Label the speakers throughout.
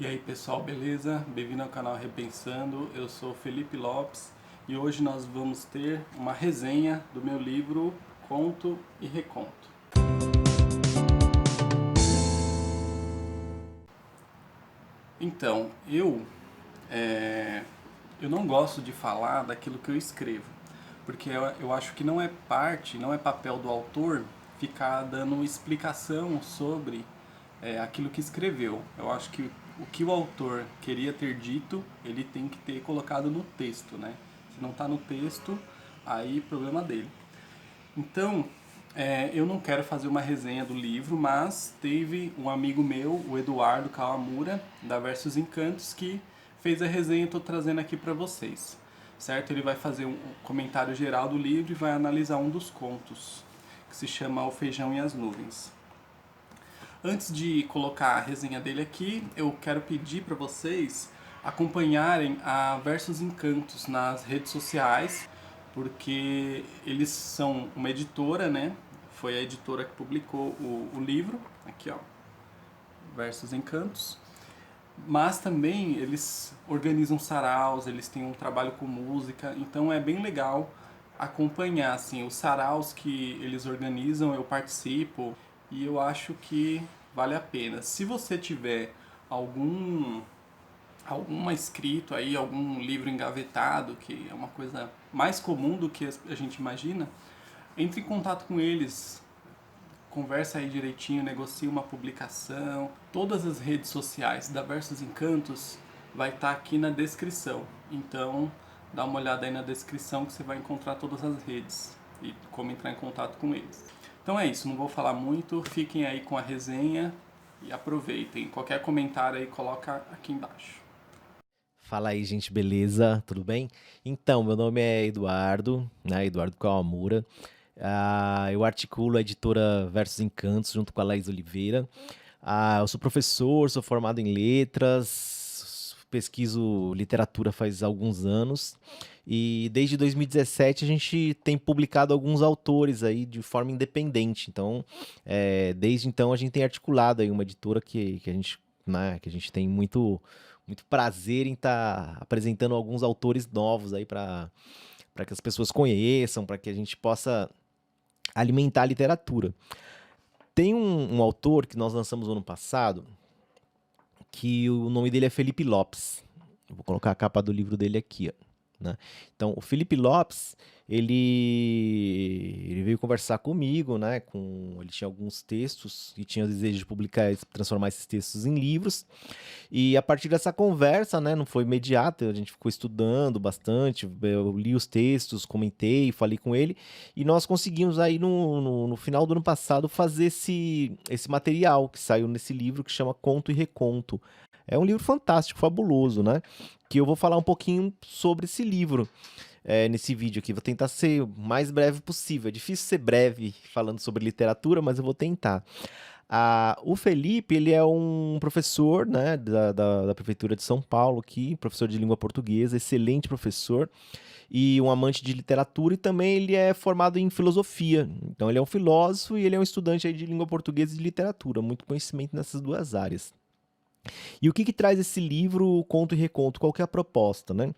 Speaker 1: E aí pessoal, beleza? Bem-vindo ao canal Repensando, eu sou Felipe Lopes e hoje nós vamos ter uma resenha do meu livro Conto e Reconto. Então, eu não gosto de falar daquilo que eu escrevo, porque eu acho que não é não é papel do autor ficar dando explicação sobre aquilo que escreveu. Eu acho que o que o autor queria ter dito, ele tem que ter colocado no texto, né? Se não está no texto, aí problema dele. Então, eu não quero fazer uma resenha do livro, mas teve um amigo meu, o Eduardo Kawamura, da Versos Encantos, que fez a resenha e estou trazendo aqui para vocês. Certo? Ele vai fazer um comentário geral do livro e vai analisar um dos contos, que se chama O Feijão e as Nuvens. Antes de colocar a resenha dele aqui, eu quero pedir para vocês acompanharem a Versos Encantos nas redes sociais, porque eles são uma editora, né? Foi a editora que publicou o livro, aqui ó, Versos Encantos. Mas também eles organizam saraus, eles têm um trabalho com música, então é bem legal acompanhar assim os saraus que eles organizam, eu participo e eu acho que vale a pena. Se você tiver algum alguma escrito aí, algum livro engavetado, que é uma coisa mais comum do que a gente imagina, entre em contato com eles, conversa aí direitinho, negocia uma publicação. Todas as redes sociais da Versos Encantos vai estar aqui na descrição. Então, dá uma olhada aí na descrição que você vai encontrar todas as redes e como entrar em contato com eles. Então é isso, não vou falar muito, fiquem aí com a resenha e aproveitem. Qualquer comentário aí coloca aqui embaixo.
Speaker 2: Fala aí, gente, beleza? Tudo bem? Então, meu nome é Eduardo, né? Eduardo Kawamura. Eu articulo a editora Versos Encantos junto com a Laís Oliveira. Eu sou professor, sou formado em letras, pesquiso literatura faz alguns anos e desde 2017 a gente tem publicado alguns autores aí de forma independente. Então, desde então a gente tem articulado aí uma editora que a gente, né, que a gente tem muito prazer em estar apresentando alguns autores novos aí para que as pessoas conheçam, para que a gente possa alimentar a literatura. Tem um autor que nós lançamos no ano passado, que o nome dele é Felipe Lopes. Eu vou colocar a capa do livro dele aqui, ó, né? Então, o Felipe Lopes, ele veio conversar comigo, né? Ele tinha alguns textos e tinha o desejo de publicar, transformar esses textos em livros. E a partir dessa conversa, né, não foi imediata, a gente ficou estudando bastante, eu li os textos, comentei, falei com ele, e nós conseguimos aí no final do ano passado fazer esse material que saiu nesse livro que chama Conto e Reconto. É um livro fantástico, fabuloso, né? Que eu vou falar um pouquinho sobre esse livro nesse vídeo aqui. Vou tentar ser o mais breve possível. É difícil ser breve falando sobre literatura, mas eu vou tentar. O Felipe, ele é um professor, né, da Prefeitura de São Paulo aqui, professor de língua portuguesa, excelente professor e um amante de literatura, e também ele é formado em filosofia. Então ele é um filósofo e ele é um estudante aí de língua portuguesa e de literatura, muito conhecimento nessas duas áreas. E o que traz esse livro Conto e Reconto? Qual que é a proposta, né?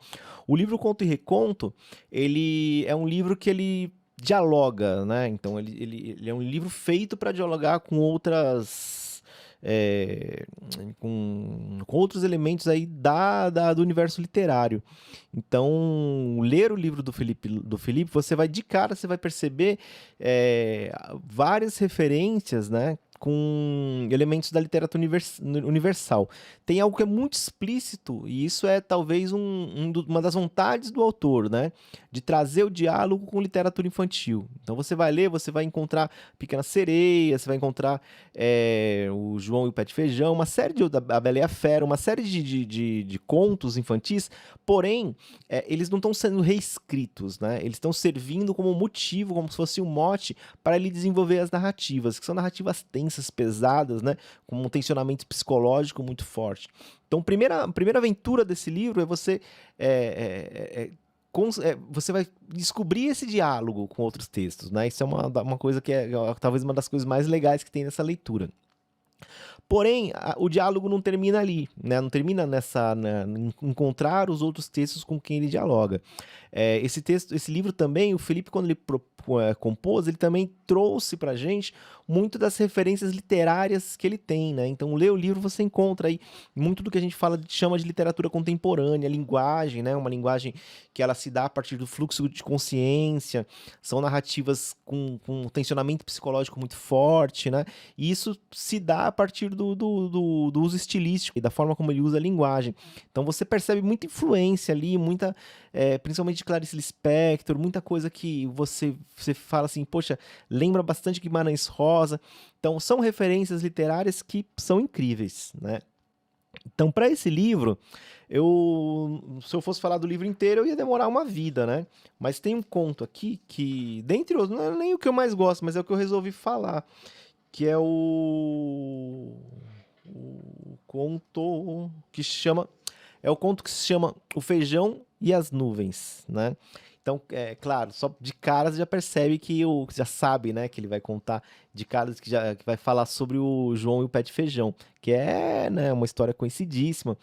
Speaker 2: O livro Conto e Reconto, ele é um livro que ele dialoga, né? Então ele é um livro feito para dialogar com outras com outros elementos aí do universo literário. Então, ler o livro do Felipe, você vai de cara, você vai perceber várias referências, né, com elementos da literatura universal. Tem algo que é muito explícito, e isso é talvez uma das vontades do autor, né? De trazer o diálogo com literatura infantil. Então você vai ler, você vai encontrar Pequena Sereia, você vai encontrar o João e o Pé de Feijão, uma série a Bela e a Fera, uma série de contos infantis, porém, eles não estão sendo reescritos, né? Eles estão servindo como motivo, como se fosse um mote para ele desenvolver as narrativas, que são narrativas tensas, pesadas, né? Com um tensionamento psicológico muito forte. Então, a primeira aventura desse livro é você vai descobrir esse diálogo com outros textos, né? Isso é uma coisa que é talvez uma das coisas mais legais que tem nessa leitura. Porém, o diálogo não termina ali, né? Não termina em encontrar os outros textos com quem ele dialoga. Esse livro também, o Felipe, quando ele compôs, ele também trouxe pra gente muito das referências literárias que ele tem, né? Então, lê o livro, você encontra aí muito do que a gente chama de literatura contemporânea, linguagem, né? Uma linguagem que ela se dá a partir do fluxo de consciência, são narrativas com um tensionamento psicológico muito forte, né? E isso se dá a partir do uso estilístico e da forma como ele usa a linguagem. Então você percebe muita influência ali, principalmente de Clarice Lispector, muita coisa que você fala assim, poxa, lembra bastante Guimarães Rosa. Então são referências literárias que são incríveis, né? Então, para esse livro, se eu fosse falar do livro inteiro, eu ia demorar uma vida, né? Mas tem um conto aqui que, dentre outros, não é nem o que eu mais gosto, mas é o que eu resolvi falar, que é o conto que se chama é o conto que se chama O Feijão e as Nuvens, né? Então, é claro, só de caras já percebe que já sabe, né, que ele vai contar de caras que vai falar sobre o João e o pé de feijão, que é, né, uma história conhecidíssima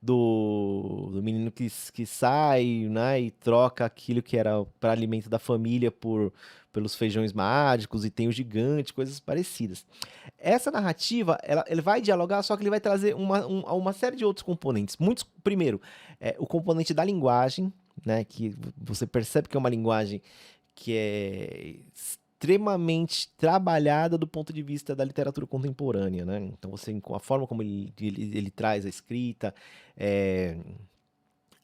Speaker 2: do menino que sai, né, e troca aquilo que era para alimento da família pelos feijões mágicos, e tem o gigante, coisas parecidas. Essa narrativa, ele vai dialogar, só que ele vai trazer uma série de outros componentes. Primeiro, o componente da linguagem, né, que você percebe que é uma linguagem que é extremamente trabalhada do ponto de vista da literatura contemporânea, né? Então a forma como ele traz a escrita,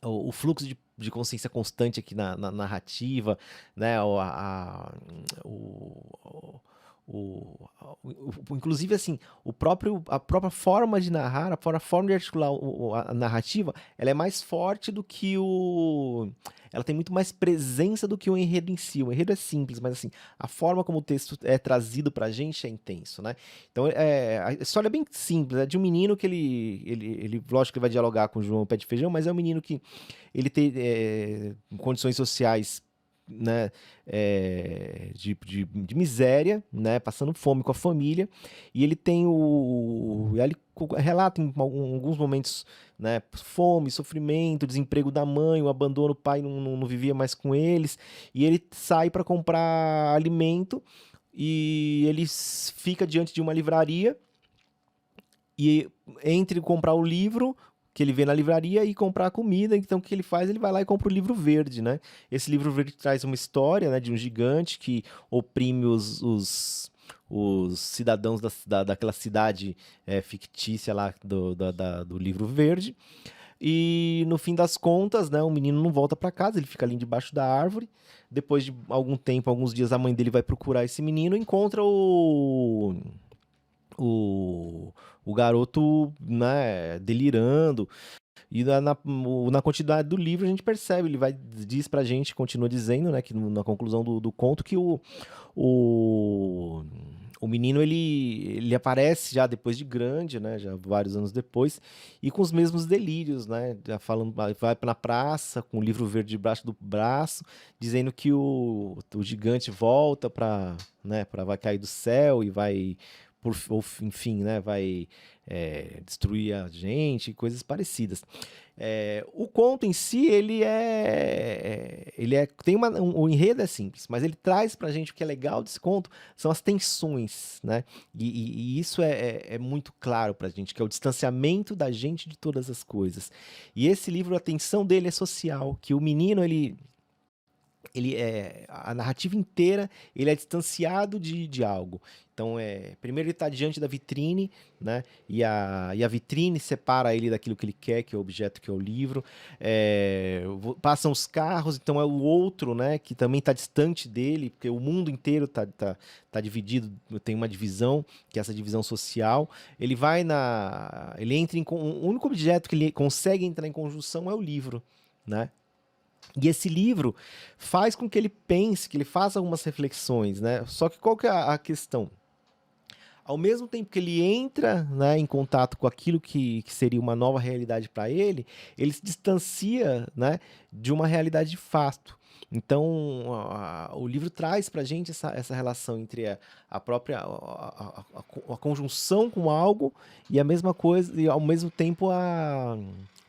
Speaker 2: o fluxo de consciência constante aqui na narrativa, né? Inclusive, assim, a própria forma de narrar, a própria forma de articular a narrativa, ela é mais forte do que ela tem muito mais presença do que o enredo em si. O enredo é simples, mas assim, a forma como o texto é trazido pra gente é intenso, né? Então, a história é bem simples, é de um menino que ele lógico que ele vai dialogar com o João Pé de Feijão, mas é um menino que ele tem condições sociais, né, de miséria, né, passando fome com a família, e ele tem ele relata em alguns momentos, né, fome, sofrimento, desemprego da mãe, o abandono, o pai não vivia mais com eles, e ele sai para comprar alimento, e ele fica diante de uma livraria, e entre comprar o livro que ele vê na livraria e comprar a comida, então o que ele faz? Ele vai lá e compra o livro verde, né? Esse livro verde traz uma história, né, de um gigante que oprime os cidadãos daquela cidade fictícia lá do livro verde. E no fim das contas, né, o menino não volta para casa, ele fica ali debaixo da árvore. Depois de algum tempo, alguns dias, a mãe dele vai procurar esse menino e encontra o garoto, né, delirando. E na continuidade do livro a gente percebe, diz pra gente, continua dizendo, né, que na conclusão do conto, que o, o menino ele aparece já depois de grande, né, já vários anos depois, e com os mesmos delírios, né, já falando, vai na praça com o livro verde debaixo do braço, dizendo que o gigante volta vai cair do céu e vai enfim, né, vai destruir a gente, coisas parecidas. O conto em si, o enredo é simples, mas ele traz pra gente o que é legal desse conto, são as tensões, né? E isso é muito claro pra gente, que é o distanciamento da gente de todas as coisas. E esse livro, a tensão dele é social, que o menino, a narrativa inteira, ele é distanciado de algo. Então, primeiro ele está diante da vitrine, né? E a vitrine separa ele daquilo que ele quer, que é o objeto, que é o livro. Passam os carros, então é o outro, né? Que também está distante dele, porque o mundo inteiro tá dividido, tem uma divisão, que é essa divisão social. Ele entra o único objeto que ele consegue entrar em conjunção é o livro, né? E esse livro faz com que ele pense, que ele faça algumas reflexões, né? Só que qual que é a questão? Ao mesmo tempo que ele entra, né, em contato com aquilo que seria uma nova realidade para ele se distancia, né, de uma realidade de fato. Então, o livro traz pra gente essa relação entre a própria a conjunção com algo e a mesma coisa, e ao mesmo tempo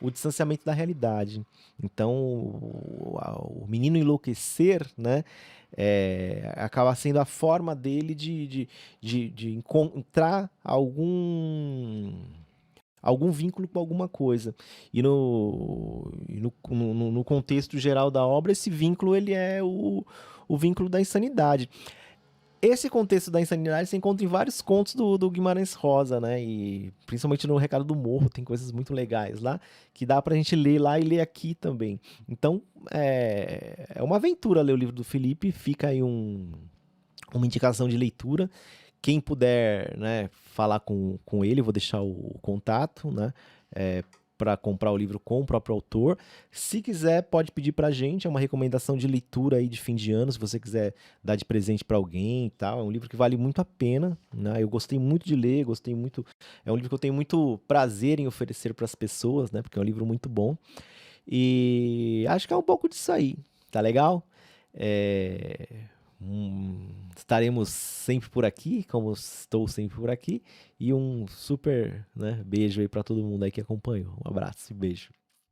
Speaker 2: o distanciamento da realidade. Então, o menino enlouquecer, né, acaba sendo a forma dele de encontrar algum vínculo com alguma coisa. No contexto geral da obra, esse vínculo ele é o vínculo da insanidade. Esse contexto da insanidade se encontra em vários contos do Guimarães Rosa, né? E principalmente no Recado do Morro, tem coisas muito legais lá, que dá pra gente ler lá e ler aqui também. Então, é uma aventura ler o livro do Felipe, fica aí uma indicação de leitura. Quem puder, né, falar com ele, vou deixar o contato, né, para comprar o livro com o próprio autor. Se quiser, pode pedir pra gente, é uma recomendação de leitura aí de fim de ano, se você quiser dar de presente para alguém e tal. É um livro que vale muito a pena, né? Eu gostei muito de ler, gostei muito. É um livro que eu tenho muito prazer em oferecer para as pessoas, né? Porque é um livro muito bom. E acho que é um pouco disso aí, tá legal? É, estaremos sempre por aqui, como estou sempre por aqui. E um super, né, beijo aí para todo mundo aí que acompanhou. Um abraço e beijo.